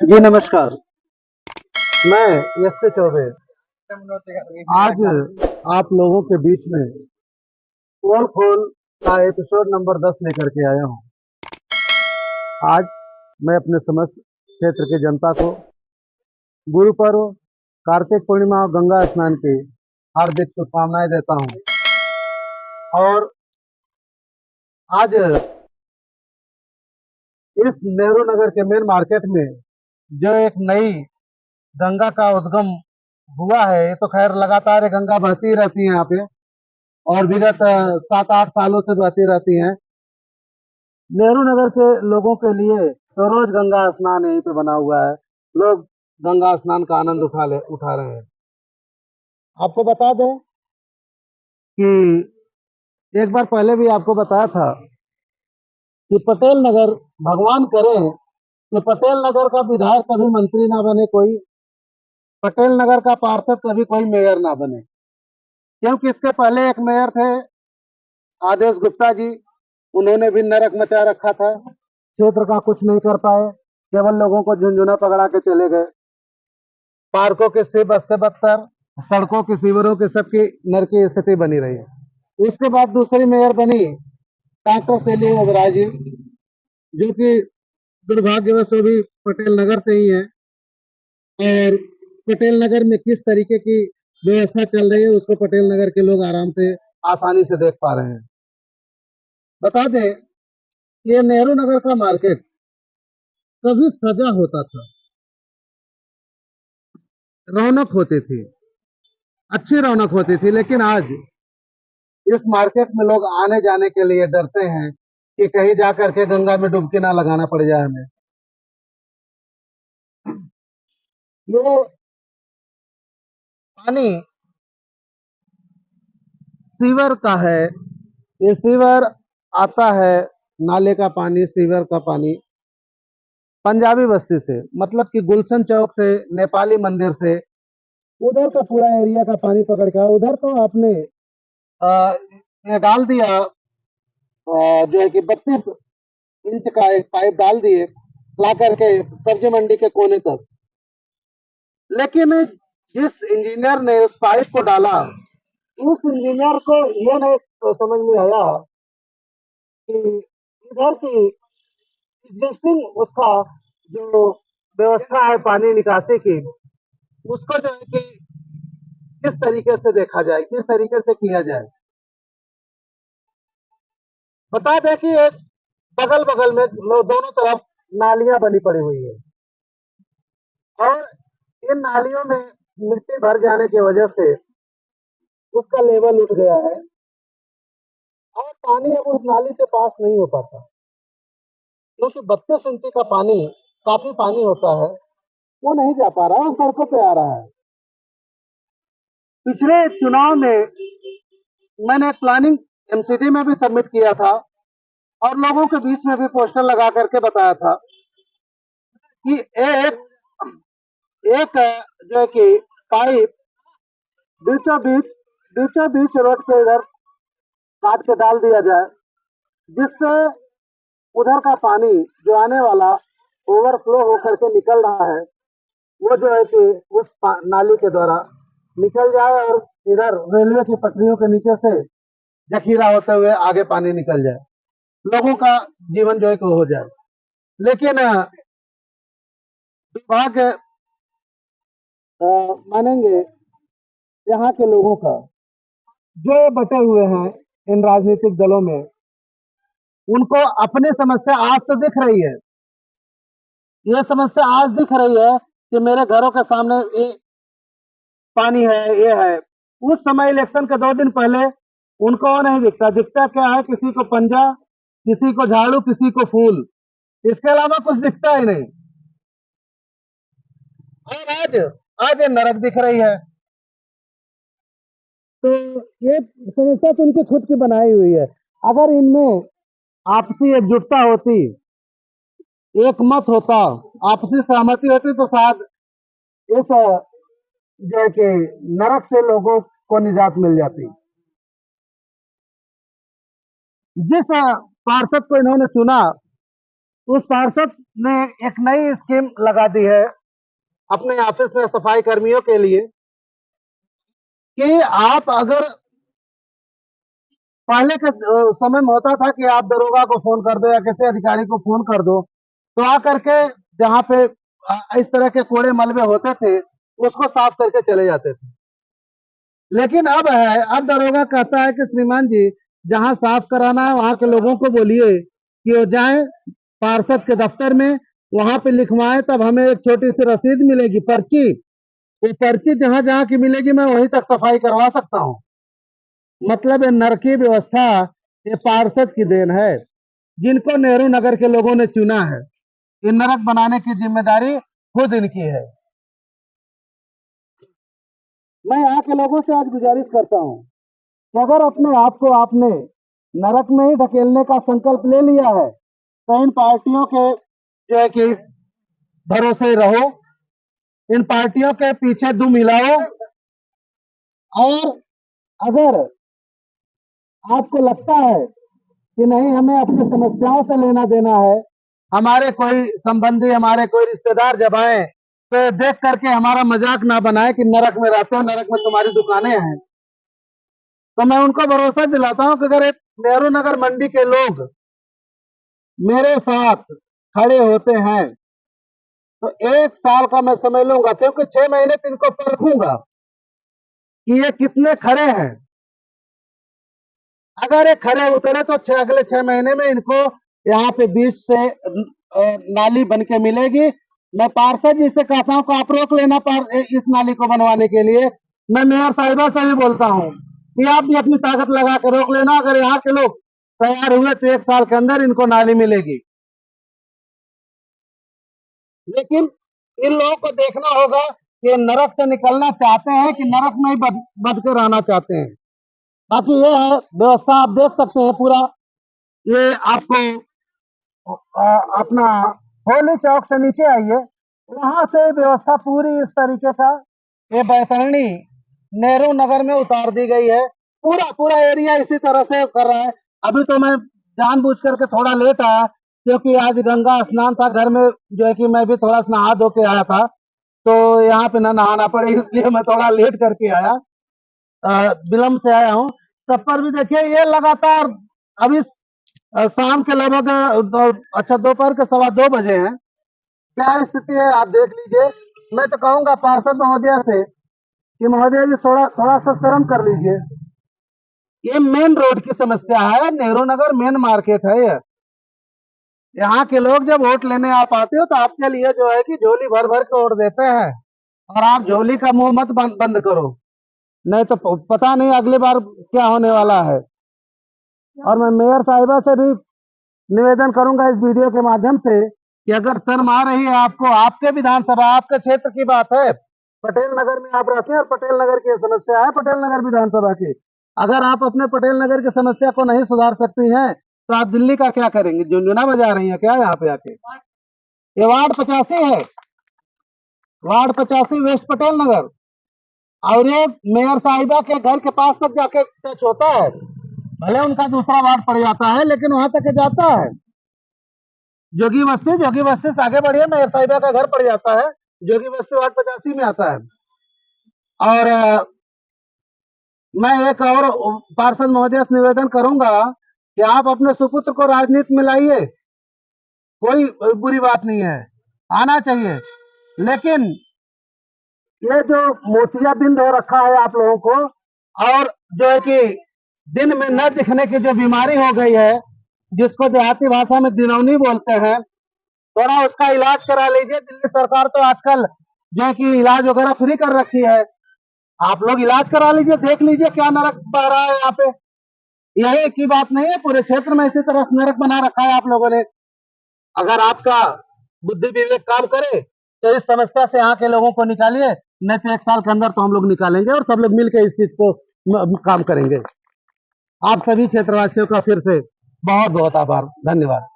जी नमस्कार। मैं एस के चौबे आज आप लोगों के बीच में पोल खोल का एपिसोड नंबर 10 लेकर के आया हूँ। आज मैं अपने समस्त क्षेत्र की जनता को गुरु पर्व, कार्तिक पूर्णिमा और गंगा स्नान की हार्दिक शुभकामनाएं देता हूँ। और आज इस नेहरू नगर के मेन मार्केट में जो एक नई गंगा का उद्गम हुआ है, ये तो खैर लगातार ये गंगा बहती रहती है यहाँ पे और विगत 7-8 सालों से बहती रहती हैं। नेहरू नगर के लोगों के लिए तो रोज गंगा स्नान यहीं पे बना हुआ है। लोग गंगा स्नान का आनंद उठा रहे हैं। आपको बता दें कि एक बार पहले भी आपको बताया था कि पटेल नगर, भगवान करे कि पटेल नगर का विधायक कभी मंत्री ना बने कोई, पटेल नगर का पार्षद कभी कोई मेयर ना बने, क्योंकि इसके पहले एक मेयर थे आदेश गुप्ता जी। उन्होंने भी नरक मचा रखा था, क्षेत्र का कुछ नहीं कर पाए, केवल लोगों को झुंझुना पकड़ा के चले गए। पार्कों की स्थिति बद से बदतर, सड़कों की, सीवरों की, सबकी नरक की स्थिति बनी रही है। उसके बाद दूसरी मेयर बनी डॉक्टर सेली ओबराय जी, जो कि दुर्भाग्यवश वो भी पटेल नगर से ही है। और पटेल नगर में किस तरीके की व्यवस्था चल रही है उसको पटेल नगर के लोग आराम से, आसानी से देख पा रहे हैं। बता दें, ये नेहरू नगर का मार्केट कभी सजा होता था, रौनक होती थी, अच्छी रौनक होती थी, लेकिन आज इस मार्केट में लोग आने जाने के लिए डरते हैं कि कहीं जाकर के गंगा में डुबकी ना लगाना पड़ जाए हमें। ये पानी सीवर का है, ये सीवर आता है, नाले का पानी, सीवर का पानी पंजाबी बस्ती से, मतलब कि गुलशन चौक से, नेपाली मंदिर से, उधर का पूरा एरिया का पानी पकड़ के उधर तो आपने ये डाल दिया, जो है कि 32 इंच का एक पाइप डाल दिए ला करके सब्जी मंडी के कोने तक। लेकिन जिस इंजीनियर ने उस पाइप को डाला, उस इंजीनियर को यह नहीं समझ में आया कि इधर की एग्जिस्टिंग उसका जो व्यवस्था है पानी निकासी की, उसको जो है कि किस तरीके से देखा जाए, किस तरीके से किया जाए। बता दें कि एक बगल बगल में दोनों तरफ नालियां बनी पड़ी हुई है और इन नालियों में मिट्टी भर जाने की वजह से उसका लेवल उठ गया है और पानी अब उस नाली से पास नहीं हो पाता, क्योंकि 32 इंची का पानी काफी पानी होता है, वो नहीं जा पा रहा है, सड़कों पे आ रहा है। पिछले चुनाव में मैंने एक प्लानिंग एमसीडी में भी सबमिट किया था और लोगों के बीच में भी पोस्टर लगा करके बताया था कि एक एक जो है कि पाइप बीचों बीच रोड के इधर काट के डाल दिया जाए, जिससे उधर का पानी जो आने वाला ओवरफ्लो होकर के निकल रहा है, वो जो है कि उस नाली के द्वारा निकल जाए और इधर रेलवे की पटरियों के नीचे से जखीरा होते हुए आगे पानी निकल जाए, लोगों का जीवन जो है कि हो जाए। लेकिन दुर्भाग्य मानेंगे यहाँ के लोगों का, जो बटे हुए हैं इन राजनीतिक दलों में, उनको अपनी समस्या आज तो दिख रही है, ये समस्या आज दिख रही है कि मेरे घरों के सामने ये पानी है, ये है। उस समय इलेक्शन के 2 दिन पहले उनको नहीं दिखता, दिखता क्या है, किसी को पंजा, किसी को झाड़ू, किसी को फूल, इसके अलावा कुछ दिखता ही नहीं। और आज आज ये नरक दिख रही है। तो ये समस्या तो उनकी खुद की बनाई हुई है। अगर इनमें आपसी एकजुटता होती, एक मत होता, आपसी सहमति होती, तो शायद इस जो है कि नरक से लोगों को निजात मिल जाती। जिस पार्षद को इन्होंने चुना, उस पार्षद ने एक नई स्कीम लगा दी है अपने ऑफिस में सफाई कर्मियों के लिए कि आप अगर पहले के समय में होता था कि आप दरोगा को फोन कर दो या किसी अधिकारी को फोन कर दो तो आकर के जहाँ पे इस तरह के कूड़े मलबे होते थे उसको साफ करके चले जाते थे। लेकिन अब दरोगा कहता है कि श्रीमान जी जहाँ साफ कराना है वहां के लोगों को बोलिए कि वो जाए पार्षद के दफ्तर में, वहां पे लिखवाएं, तब हमें एक छोटी सी रसीद मिलेगी, पर्ची। वो पर्ची जहां जहां की मिलेगी मैं वहीं तक सफाई करवा सकता हूँ। मतलब ये नरकी व्यवस्था ये पार्षद की देन है, जिनको नेहरू नगर के लोगों ने चुना है। ये नरक बनाने की जिम्मेदारी खुद इनकी है। मैं यहाँ के लोगों से आज गुजारिश करता हूँ कि अगर अपने आप को आपने नरक में ही ढकेलने का संकल्प ले लिया है तो इन पार्टियों के जो है कि भरोसे रहो, इन पार्टियों के पीछे दुम हिलाओ। और अगर आपको लगता है कि नहीं हमें अपनी समस्याओं से लेना देना है, हमारे कोई संबंधी हमारे कोई रिश्तेदार जब आए तो देख करके हमारा मजाक ना बनाए कि नरक में रहते हो, नरक में तुम्हारी दुकानें हैं, तो मैं उनको भरोसा दिलाता हूं कि अगर एक नेहरू नगर मंडी के लोग मेरे साथ खड़े होते हैं तो 1 साल का मैं समय लूंगा, क्योंकि 6 महीने तो इनको परखूंगा कि ये कितने खड़े हैं। अगर ये खड़े उतरे तो अगले 6 महीने में इनको यहाँ पे बीच से नाली बन के मिलेगी। मैं पार्षद जी से कहता हूँ कि आप रोक लेना इस नाली को बनवाने के लिए। मैं मेयर साहिबा से भी बोलता हूँ कि आप भी अपनी ताकत लगा के रोक लेना। अगर यहाँ के लोग तैयार हुए तो 1 साल के अंदर इनको नाली मिलेगी। लेकिन इन लोगों को देखना होगा कि नरक से निकलना चाहते हैं कि नरक में ही बद के रहना चाहते हैं। बाकी ये है व्यवस्था, आप देख सकते हैं पूरा। ये आपको अपना होली चौक से नीचे आइए, वहां से व्यवस्था पूरी इस तरीके का ये बैतरणी नेहरू नगर में उतार दी गई है। पूरा पूरा एरिया इसी तरह से कर रहा है। अभी तो मैं जानबूझ करके थोड़ा लेट आया क्योंकि आज गंगा स्नान था घर में, जो है कि मैं भी थोड़ा नहा धो के आया था, तो यहाँ पे ना नहाना पड़े इसलिए मैं थोड़ा लेट करके आया, विलम्ब से आया हूँ। तब पर भी देखिए ये लगातार अभी शाम के लगभग अच्छा दोपहर के 2:15 बजे हैं। क्या स्थिति है आप देख लीजिए। मैं तो कहूंगा पार्षद महोदय से कि महोदय जी थोड़ा थोड़ा सा शर्म कर लीजिए। ये मेन रोड की समस्या है, नेहरू नगर मेन मार्केट है। ये यहाँ के लोग जब वोट लेने आप आते हो तो आपके लिए जो है कि झोली भर भर के वोट देते हैं, और आप झोली का मुंह मत बंद करो, नहीं तो पता नहीं अगली बार क्या होने वाला है। और मैं मेयर साहिबा से भी निवेदन करूंगा इस वीडियो के माध्यम से कि अगर शर्म आ रही है आपको, आपके विधानसभा आपके क्षेत्र की बात है, पटेल नगर में आप रहते हैं और पटेल नगर की समस्या है पटेल नगर विधानसभा की, अगर आप अपने पटेल नगर की समस्या को नहीं सुधार सकती हैं तो आप दिल्ली का क्या करेंगे? झुंझुना बजा रही हैं क्या यहाँ पे आके? ये वार्ड 85 है, वार्ड 85 वेस्ट पटेल नगर, और ये मेयर साहिबा के घर के पास तक जाके टच होता है। भले उनका दूसरा वार्ड पड़ जाता है लेकिन वहां तक जाता है। जोगी बस्ती से आगे बढ़िए, मेयर साहिबा का घर पड़ जाता है, जोगी बस्ती वार्ड 85 में आता है। और मैं एक और पार्षद महोदय से निवेदन करूंगा कि आप अपने सुपुत्र को राजनीति में लाइए, कोई बुरी बात नहीं है, आना चाहिए। लेकिन ये जो मोतियाबिंद हो रखा है आप लोगों को, और जो है कि दिन में न दिखने की जो बीमारी हो गई है, जिसको देहाती भाषा में दिनौनी बोलते हैं, थोड़ा उसका इलाज करा लीजिए। दिल्ली सरकार तो आजकल जो है कि इलाज वगैरह फ्री कर रखी है, आप लोग इलाज करा लीजिए, देख लीजिए क्या नरक बह रहा है यहाँ पे। यही की बात नहीं है, पूरे क्षेत्र में इसी तरह नरक बना रखा है आप लोगों ने। अगर आपका बुद्धि विवेक काम करे तो इस समस्या से यहाँ के लोगों को निकालिए, नहीं तो 1 साल के अंदर तो हम लोग निकालेंगे और सब लोग मिलकर इस चीज को काम करेंगे। आप सभी क्षेत्रवासियों का फिर से बहुत बहुत आभार, धन्यवाद।